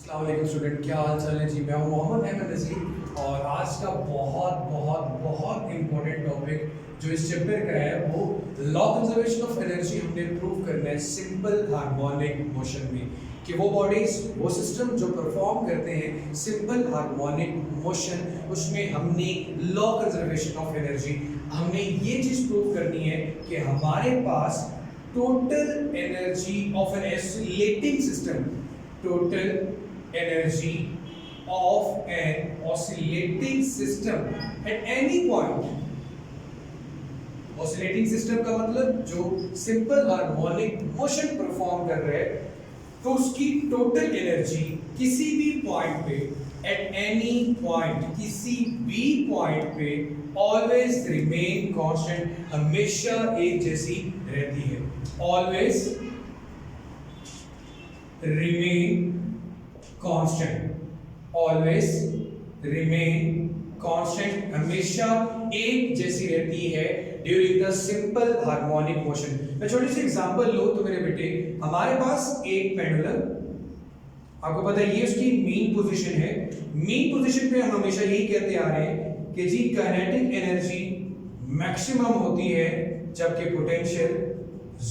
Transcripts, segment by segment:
अस्सलाम वालेकुम स्टूडेंट, क्या हाल चाल है जी। मैं हूं मोहम्मद अहमद नज़ीर और आज का बहुत बहुत बहुत इंपॉर्टेंट टॉपिक जो इस चैप्टर का है वो लॉ कंजर्वेशन ऑफ एनर्जी हमने प्रूव करना है सिंपल हार्मोनिक मोशन में कि वो बॉडीज वो सिस्टम जो परफॉर्म करते हैं सिंपल हार्मोनिक मोशन, उसमें हमने लॉ कंजर्वेशन ऑफ एनर्जी हमने ये चीज़ प्रूव करनी है कि हमारे पास total energy of an oscillating system, total energy of an oscillating system at any point। oscillating system का मतलब जो सिंपल हार्मोनिक मोशन परफॉर्म कर रहे हैं तो उसकी टोटल एनर्जी किसी भी पॉइंट पे एट एनी पॉइंट किसी भी पॉइंट पे ऑलवेज रिमेन कांस्टेंट, हमेशा एक जैसी रहती है। Always remain constant, always remain constant, हमेशा एक जैसी रहती है during the simple harmonic motion. मैं छोटी सी एग्जांपल लो तो मेरे बेटे, हमारे पास एक पेंडुलम, आपको पता है ये उसकी मीन पोजीशन है। मीन पोजीशन पे हम हमेशा यही कहते आ रहे हैं कि जी काइनेटिक एनर्जी मैक्सिमम होती है जबकि पोटेंशियल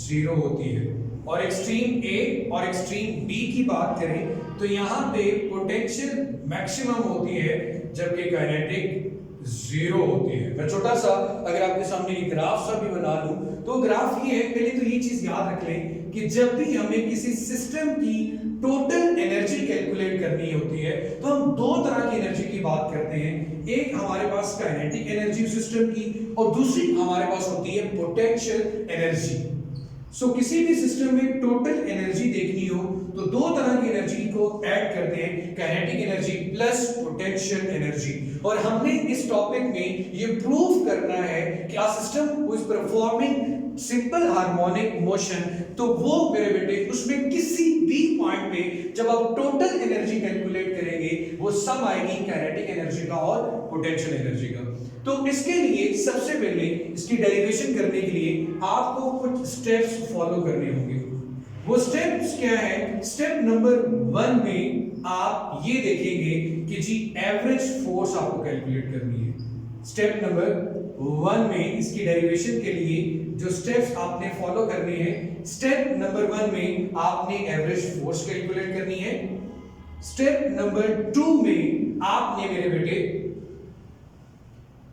जीरो होती है। और एक्सट्रीम ए और एक्सट्रीम बी की बात करें तो यहाँ पे पोटेंशियल मैक्सिमम होती है जबकि काइनेटिक जीरो होती है। मैं छोटा सा अगर आपके सामने एक ग्राफ सा भी बना लूं तो ग्राफ ये है, पहले तो ये चीज याद रख लें कि जब भी हमें किसी सिस्टम की टोटल एनर्जी कैलकुलेट करनी होती है तो हम दो तरह की एनर्जी की बात करते हैं। एक हमारे पास काइनेटिक एनर्जी सिस्टम की और दूसरी हमारे पास होती है पोटेंशियल एनर्जी। सो किसी भी सिस्टम में टोटल एनर्जी देखनी हो तो दो तरह की एनर्जी को ऐड करते हैं, kinetic energy plus potential energy. और हमने इस टॉपिक में ये प्रूव करना है कि a system who is performing simple harmonic motion, तो वो मेरे बेटे उसमें किसी भी पॉइंट पे जब आप टोटल एनर्जी कैलकुलेट करेंगे वो सब आएगी काइनेटिक एनर्जी का और पोटेंशियल एनर्जी का। तो इसके लिए सबसे पहले इसकी डेरिवेशन करने के लिए आपको कुछ स्टेप्स फॉलो करने होंगे। वो स्टेप्स क्या है? स्टेप नंबर 1 में आप ये देखेंगे कि जी एवरेज फोर्स आपको कैलकुलेट करनी है। स्टेप नंबर 1 में इसकी डेरिवेशन के लिए जो स्टेप्स आपने फॉलो करने हैं, स्टेप नंबर 1 में आपने एवरेज फोर्स कैलकुलेट करनी है। स्टेप नंबर 2 में आपने मेरे बेटे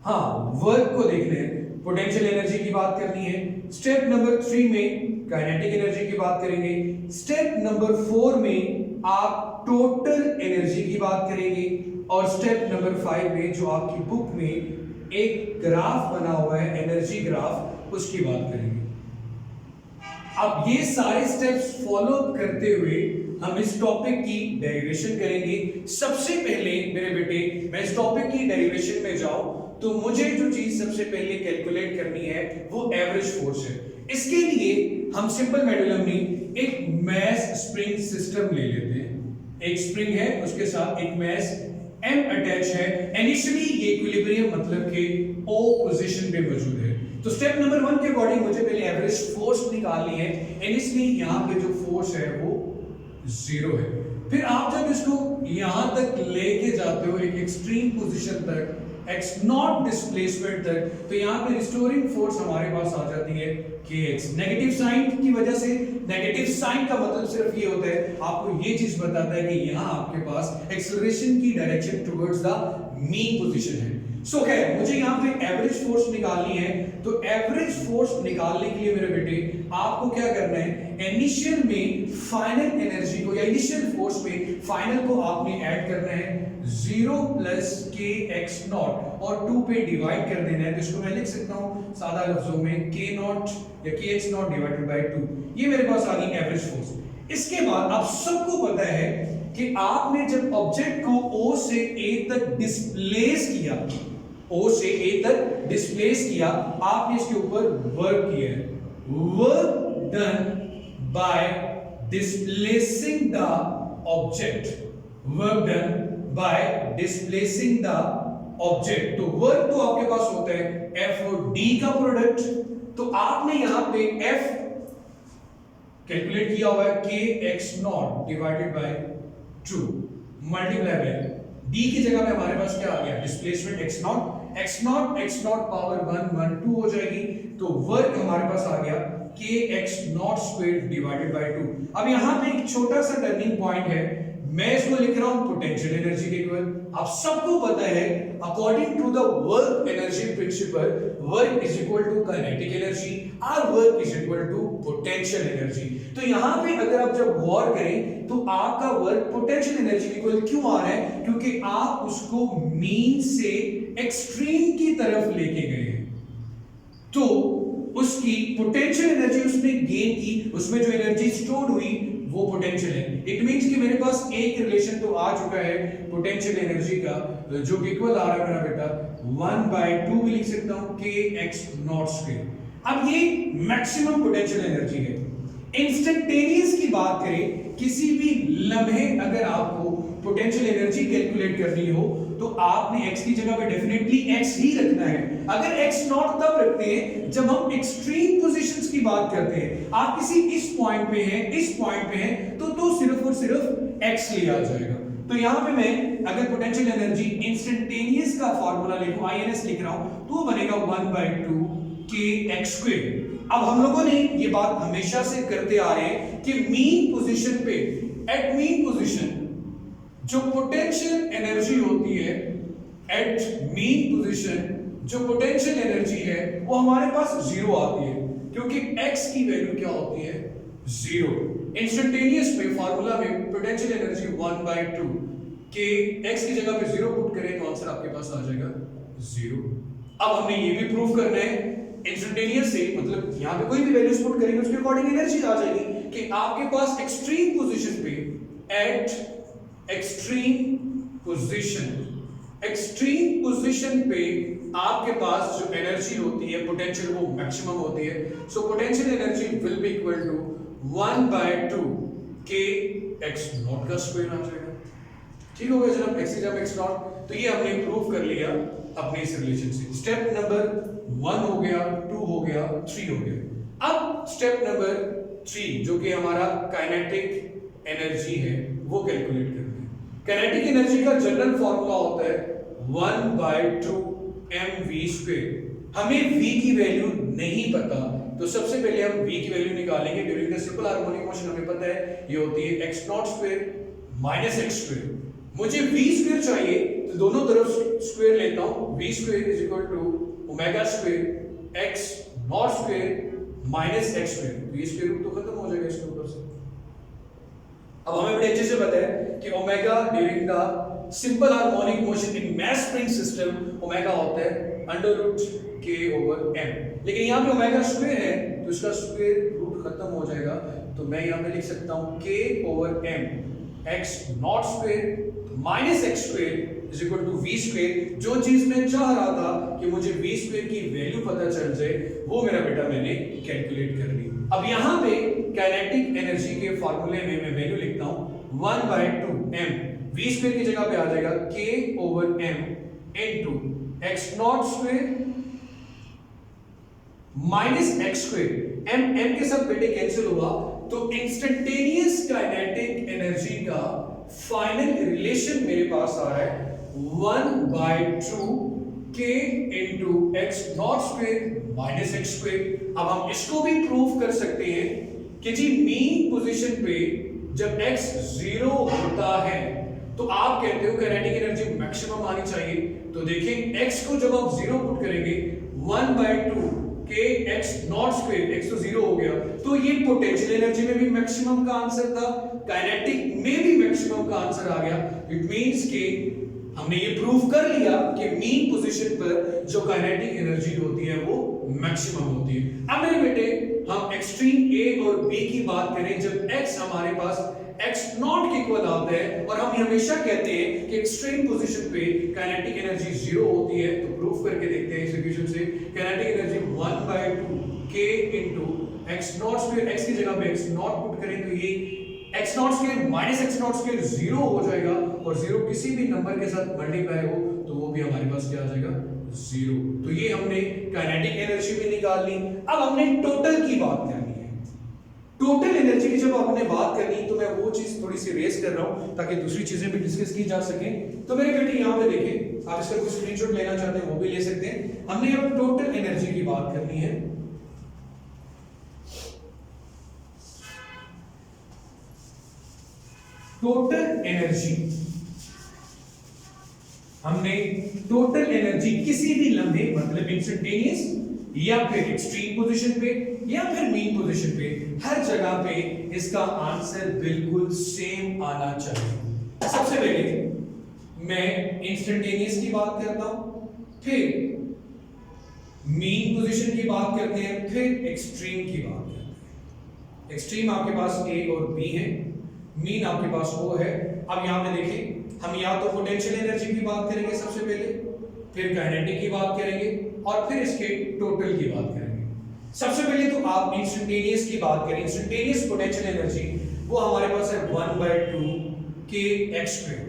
वर्क को देखना है, पोटेंशियल एनर्जी की बात करनी है। स्टेप नंबर 3 में काइनेटिक एनर्जी की बात करेंगे। स्टेप नंबर 4 में आप टोटल एनर्जी की बात करेंगे और स्टेप नंबर 5 में जो आपकी बुक में एक ग्राफ बना हुआ है एनर्जी ग्राफ, उसकी बात करेंगे। अब ये सारे स्टेप्स फॉलो करते हुए हम इस टॉपिक की डेरिवेशन करेंगे। सबसे पहले मेरे बेटे मैं इस टॉपिक की डेरिवेशन में जाऊं तो मुझे जो चीज सबसे पहले कैलकुलेट करनी है वो एवरेज फोर्स है। इसके लिए हम सिंपल पेंडुलम में एक मैस स्प्रिंग सिस्टम ले लेते हैं। एक स्प्रिंग है, उसके साथ एक मैस m अटैच है। इनिशियली ये इक्विलिब्रियम मतलब के O पोजीशन पे मौजूद है। तो स्टेप नंबर 1 के अकॉर्डिंग मुझे पहले एवरेज फोर्स निकालनी है। इनिशियली यहाँ पे जो फोर्स है वो 0 है। फिर आप जब इसको यहां तक लेके जाते हो एक एक्सट्रीम पोजीशन तक, x नॉट डिस्प्लेसमेंट तक, तो यहां पे रिस्टोरिंग फोर्स हमारे पास आ जाती है kx। नेगेटिव साइन की वजह से, नेगेटिव साइन का मतलब सिर्फ ये होता है, आपको ये चीज बताता है कि यहां आपके पास एक्सेलरेशन की direction towards the mean position है। सो खैर मुझे यहाँ पे एवरेज फोर्स निकालनी है। तो एवरेज फोर्स निकालने के लिए मेरे बेटे आपको क्या करना है, इनिशियल में फाइनल एनर्जी को या इनिशियल फोर्स में फाइनल को आपने ऐड करना है 0 प्लस के एक्स नॉट और 2 पे डिवाइड कर देना है। तो इसको मैं लिख सकता हूँ सादा लफ्जों में के नॉट या के एक्स नॉट डिवाइडेड बाय 2। ये मेरे पास आ गई एवरेज फोर्स। इसके बाद आप सबको पता है कि आपने जब ऑब्जेक्ट को O से A तक डिस्प्लेस किया, O से A तक डिस्प्लेस किया, आपने इसके ऊपर वर्क किया है। Work done by displacing the object, work done by displacing the object. तो वर्क तो आपके पास होता है F और D का प्रोडक्ट। तो आपने यहां पे F कैलकुलेट किया हुआ है के x not divided by 2 multiply by d की जगह पे हमारे पास क्या आ गया, डिस्प्लेसमेंट x नॉट पावर 1 1 2 हो जाएगी, तो वर्क हमारे पास आ गया k x naught square divided by 2। अब यहां पे एक छोटा सा टर्निंग पॉइंट है, मैं इसको लिख रहा हूं पोटेंशियल एनर्जी के इक्वल। आप सबको पता है according to the work energy principle, work is equal to kinetic energy और work is equal to potential energy. तो यहां पे अगर आप जब गौर करें तो आपका वर्क पोटेंशियल एनर्जी के इक्वल क्यों आ रहा है, क्योंकि आप उसको मीन से एक्सट्रीम की तरफ लेके गए हैं, तो उसकी पोटेंशियल एनर्जी उसने गेन की, उसमें जो एनर्जी स्टोर हुई वो पोटेंशियल है। इट मींस कि मेरे पास एक रिलेशन तो आ चुका है पोटेंशियल एनर्जी का, जो इक्वल आ रहा है मेरा बेटा 1/2 भी लिख सकता हूं k x नॉट स्क्वायर। अब ये मैक्सिमम पोटेंशियल एनर्जी है। इंस्टेंटेनियस की बात करें, किसी भी लम्हे अगर आपको पोटेंशियल एनर्जी कैलकुलेट करनी हो तो आपने x की जगह पे डेफिनेटली x ही रखना है। अगर x नॉट तब रखते हैं जब हम एक्सट्रीम पोजीशंस की बात करते हैं। आप किसी इस पॉइंट पे हैं, इस पॉइंट पे हैं, तो सिर्फ और सिर्फ x लिया जाएगा। तो यहां पे मैं अगर पोटेंशियल एनर्जी इंस्टेंटेनियस का फार्मूला लिखूं, INS लिख रहा हूं, तो वो बनेगा 1/2 k x स्क्वायर। अब हम लोगों ने ये बात हमेशा से करते आ रहे हैं कि मीन पोजीशन पे, एट मीन पोजीशन जो पोटेंशियल एनर्जी होती है, एट मीन पोजीशन जो पोटेंशियल एनर्जी है वो हमारे पास जीरो आती है, क्योंकि x की वैल्यू क्या होती है, जीरो। इंस्टेंटेनियस में फार्मूला में पोटेंशियल एनर्जी 1/2 के x की जगह पे जीरो पुट करें तो आंसर आपके पास आ जाएगा जीरो। अब हमने ये भी प्रूव करना है इंस्टेंटेनियस से, मतलब यहां पे कोई भी वैल्यूज पुट करेंगे उसके अकॉर्डिंग एनर्जी आ जाएगी कि आपके पास एक्सट्रीम पोजीशन पे, एट एक्सट्रीम पोजीशन पे आपके पास जो एनर्जी होती है पोटेंशियल वो मैक्सिमम होती है। So potential energy will be equal to 1/2 k x naught का स्क्वायर आ जाएगा। ठीक हो गया जनाब, x की जगह x नॉट। तो ये हमने प्रूव कर लिया अपने इस रिलेशन से। स्टेप नंबर 1 हो गया, 2 हो गया, 3 हो गया। अब स्टेप नंबर 3 जो कि हमारा काइनेटिक एनर्जी है वो कैलकुलेट करते हैं। काइनेटिक एनर्जी का जनरल फॉर्मूला होता है 1/2 mv स्क्वायर। हमें v की वैल्यू नहीं पता, तो सबसे पहले हम v की वैल्यू निकालेंगे। During the simple harmonic motion हमें पता है ये होती है x naught square minus x square. मुझे v स्क्वायर चाहिए तो दोनों तरफ स्क्वायर लेता हूं, v square is equal to omega square x naught square minus x square. तो ये स्क्वायर रूट तो खत्म हो जाएगा इसके ऊपर से। अब हमें बड़े अच्छे से पता है कि omega during the simple harmonic motion in mass spring system omega होता है √k/m, लेकिन यहाँ पे ओमेगा स्क्वायर है तो इसका स्क्वायर रूट खत्म हो जाएगा। तो मैं यहाँ पे लिख सकता हूँ k/m x naught square minus x square is equal to v square. जो चीज मैं चाह रहा था कि मुझे v स्क्वायर की वैल्यू पता चल जाए वो मेरा बेटा मैंने कैलकुलेट कर ली। अब यहाँ पे काइनेटिक एनर्जी के फार्मूले में मैं वैल्यू लिखता हूँ 1/2 m, v स्क्वायर की जगह पे आ जाएगा k/m into x naught square minus x square. m के साथ बेटे कैंसिल हुआ, तो इंस्टेंटेनियस काइनेटिक एनर्जी का फाइनल रिलेशन मेरे पास आ रहा है 1/2 k into x naught square minus x square. अब हम इसको भी प्रूव कर सकते हैं कि जी मीन पोजीशन पे जब x 0 होता है तो आप कहते हो काइनेटिक एनर्जी मैक्सिमम आनी चाहिए। तो देखिए x को जब आप 0 पुट करेंगे 1/2 k x naught square, x तो 0 हो गया, तो ये पोटेंशियल एनर्जी में भी मैक्सिमम का आंसर था, काइनेटिक में भी मैक्सिमम का आंसर आ गया। इट मींस कि हमने ये प्रूव कर लिया कि मीन पोजीशन पर जो काइनेटिक एनर्जी होती है वो मैक्सिमम होती है। अब मेरे बेटे हम एक्सट्रीम a और b की बात करें, जब x हमारे पास x नॉट के इक्वल आता है, और हम हमेशा कहते हैं कि एक्सट्रीम पोजीशन पे काइनेटिक एनर्जी 0 होती है, तो प्रूफ करके देखते हैं इस इक्वेशन से। Kinetic energy 1/2 k into x naught square, x की जगह पे x नॉट पुट करें तो ये x naught square minus x naught square 0 हो जाएगा, और 0 किसी भी नंबर के साथ मल्टीप्लाई हो तो वो भी हमारे पास क्या आ जाएगा, 0। तो ये हमने काइनेटिक एनर्जी भी निकाल ली। अब हमने टोटल की बात करनी है। टोटल एनर्जी की जब आपने बात करनी तो मैं वो चीज थोड़ी सी रेस कर रहा हूं ताकि दूसरी चीजें भी डिस्कस की जा सके। तो मेरे बेटे यहां पे देखें, आप इसका कोई स्क्रीनशॉट लेना चाहते हैं वो भी ले सकते हैं। हमने अब टोटल एनर्जी की बात करनी है। टोटल एनर्जी, हमने टोटल एनर्जी किसी भी लम्हे मतलब इंस्टेंटेनियस या फिर एक्सट्रीम पोजीशन पे या फिर मीन पोजीशन पे, हर जगह पे इसका आंसर बिल्कुल सेम आना चाहिए। सबसे पहले मैं इंस्टेंटेनियस की बात करता हूं, फिर मीन पोजीशन की बात करते हैं, फिर एक्सट्रीम की बात करते हैं। एक्सट्रीम आपके पास ए और बी है, मीन आपके पास ओ है। अब यहां पे देखें, हम या तो पोटेंशियल एनर्जी की बात करेंगे सबसे पहले, फिर काइनेटिक की बात करेंगे और फिर इसके टोटल की बात करेंगे। सबसे पहले तो आप इंस्टेंटेनियस की बात करें। इंस्टेंटेनियस पोटेंशियल एनर्जी वो हमारे पास है 1/2 kx स्क्वायर,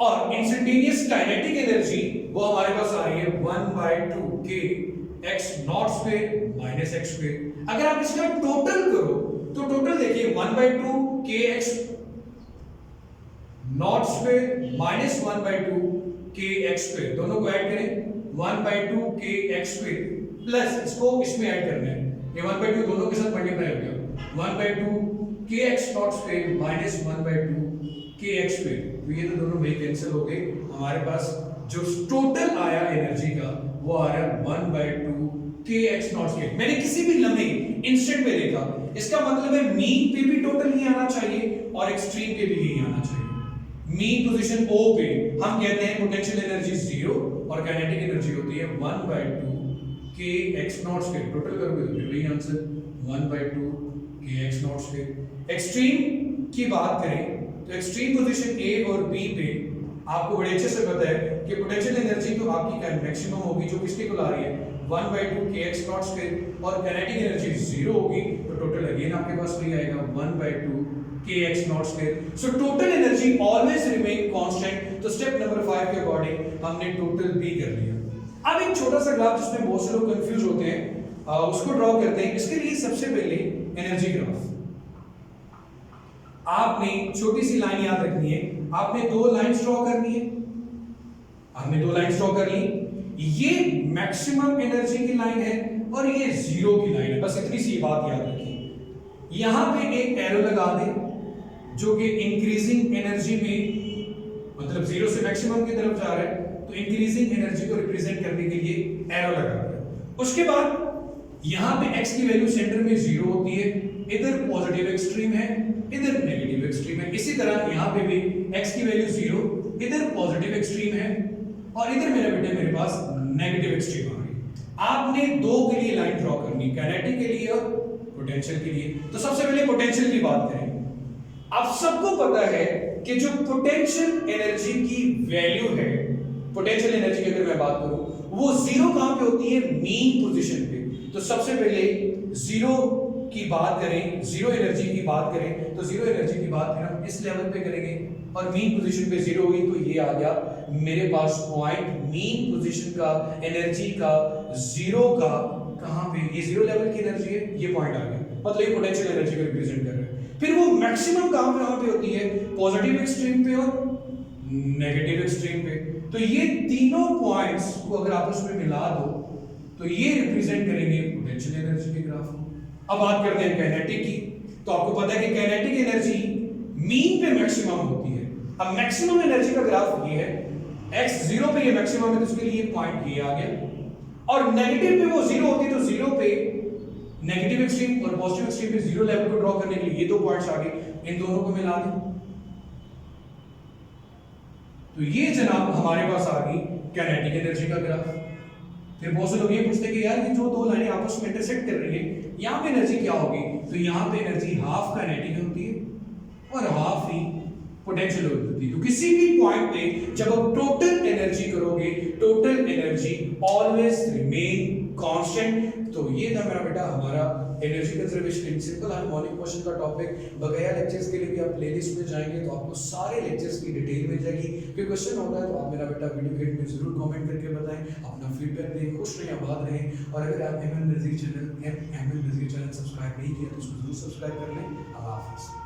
और इंस्टेंटेनियस काइनेटिक एनर्जी वो हमारे पास आ रही है 1/2 kx not square minus x square. अगर आप इसका टोटल करो तो टोटल देखिए 1/2 kx not square minus 1/2 kx square, दोनों को ऐड करें 1/2 kx स्क्वायर प्लस इसको इसमें ऐड करना है, ये 1/2 दोनों के साथ मल्टीप्लाई हो गया 1/2 kx not square minus 1/2 kx square. तो ये तो दोनों भाई कैंसिल हो गए, हमारे पास जो टोटल आया एनर्जी का वो आ रहा है 1/2 kx नॉट स्क्वायर। मैंने किसी भी लम्हे इंस्टेंट पे देखा, इसका मतलब है मीन पे भी टोटल ही आना चाहिए और एक्सट्रीम पे भी यही आना चाहिए। मीन पोजीशन O पे हम कहते हैं पोटेंशियल एनर्जी 0 और काइनेटिक एनर्जी होती है 1/2 kx नॉट स्क्वायर। टोटल करोगे तो फिर वही answer 1/2 kx not square. Extreme की बात करें तो एक्सट्रीम पोजीशन A और B पे आपको बड़े अच्छे से पता है कि पोटेंशियल एनर्जी तो आपकी मैक्सिमम होगी जो किसके को ला रही है 1/2 kx नॉट स्क्वायर, और काइनेटिक एनर्जी 0 होगी तो टोटल अगेन आपके पास वही आएगा 1/2 kx not square. So total energy always remain constant. तो स्टेप नंबर 5 के अकॉर्डिंग हमने टोटल बी कर लिया। अब एक छोटा सा ग्राफ जिसमें बहुत से लोग कंफ्यूज होते हैं उसको ड्रॉ करते हैं। इसके लिए सबसे पहले एनर्जी ग्राफ आपने छोटी सी लाइन याद रखनी है, आपने दो लाइंस ड्रॉ करनी है। आपने दो लाइंस ड्रॉ कर ली, ये मैक्सिमम एनर्जी की लाइन है और ये जीरो की लाइन है, बस इतनी सी बात याद रखिए। यहां पे एक एरो लगा दें जो कि इंक्रीजिंग एनर्जी में मतलब जीरो से मैक्सिमम की तरफ जा रहा है, तो इंक्रीजिंग एनर्जी को रिप्रेजेंट करने के लिए एरो लगा दिया। उसके बाद यहां पे x की वैल्यू सेंटर में जीरो होती है, इधर पॉजिटिव एक्सट्रीम है, इधर नेगेटिव एक्सट्रीम है। इसी तरह यहां पे भी x की वैल्यू जीरो, इधर पॉजिटिव एक्सट्रीम है और इधर मेरे पास नेगेटिव एक्सट्रीम आ रही है। आपने दो के लिए लाइन ड्रॉ करनी, काइनेटिक के लिए और पोटेंशियल के लिए। तो सबसे पहले पोटेंशियल की बात करें। आप सबको पता है कि जो पोटेंशियल एनर्जी की वैल्यू है, पोटेंशियल एनर्जी की अगर मैं बात करूं वो जीरो कहां पे होती है, मीन पोजीशन पे। तो सबसे पहले जीरो की बात करें, जीरो एनर्जी की बात करें तो जीरो एनर्जी की बात फिर हम इस लेवल पे करेंगे और मीन पोजीशन पे जीरो हुई तो ये आ गया मेरे पास पॉइंट मीन पोजीशन का एनर्जी का जीरो का कहां पे, ये जीरो लेवल की एनर्जी है, ये पॉइंट आ गया, मतलब ये पोटेंशियल एनर्जी को रिप्रेजेंट कर रहा है। फिर वो मैक्सिमम कहां पे होती है, पॉजिटिव एक्सट्रीम पे और नेगेटिव एक्सट्रीम पे। तो ये तीनों पॉइंट्स को अगर आपस में मिला दो तो ये रिप्रेजेंट करेंगे पोटेंशियल एनर्जी के ग्राफ को। अब बात करते हैं काइनेटिक की। तो आपको पता है कि काइनेटिक एनर्जी मीन पे मैक्सिमम होती है। अब मैक्सिमम एनर्जी का ग्राफ ये है, x जीरो पे ये मैक्सिमम है तो उसके लिए पॉइंट ये आ गया, और नेगेटिव पे वो जीरो होती है तो जीरो पे नेगेटिव एक्सट्रीम और पॉजिटिव एक्सट्रीम पे जीरो लेवल को ड्रॉ करने के लिए ये दो पॉइंट्स आ गए, इन दोनों को मिला दें तो ये जनाब हमारे पास आ गई काइनेटिक एनर्जी का ग्राफ। फिर बहुत से लोग ये पूछते हैं कि यार ये जो दो लाइनें आपस में इंटरसेक्ट कर रही है यहाँ पे एनर्जी क्या होगी, तो यहाँ पे एनर्जी हाफ काइनेटिक होती है और हाफ ही पोटेंशियल होती है। तो किसी भी पॉइंट पे जब आप टोटल एनर्जी करोगे, total energy always remain constant. तो ये था मेरा बेटा हमारा energy conservation in simple harmonic motion का टॉपिक बकाया लेक्चर्स के लिए भी आप प्लेलिस्ट में जाएंगे तो आपको सारे लेक्चर्स की डिटेल मिल जाएगी। कोई क्वेश्चन होता है तो आप मेरा बेटा वीडियो के में जरूर कमेंट करके बताएं, अपना फीडबैक दें, खुश रहें, आबाद रहें। और अगर आप एमएल नज़ीर चैनल सब्सक्राइब नहीं किया तो उसको जरूर सब्सक्राइब कर लें। अल्लाह हाफिज़।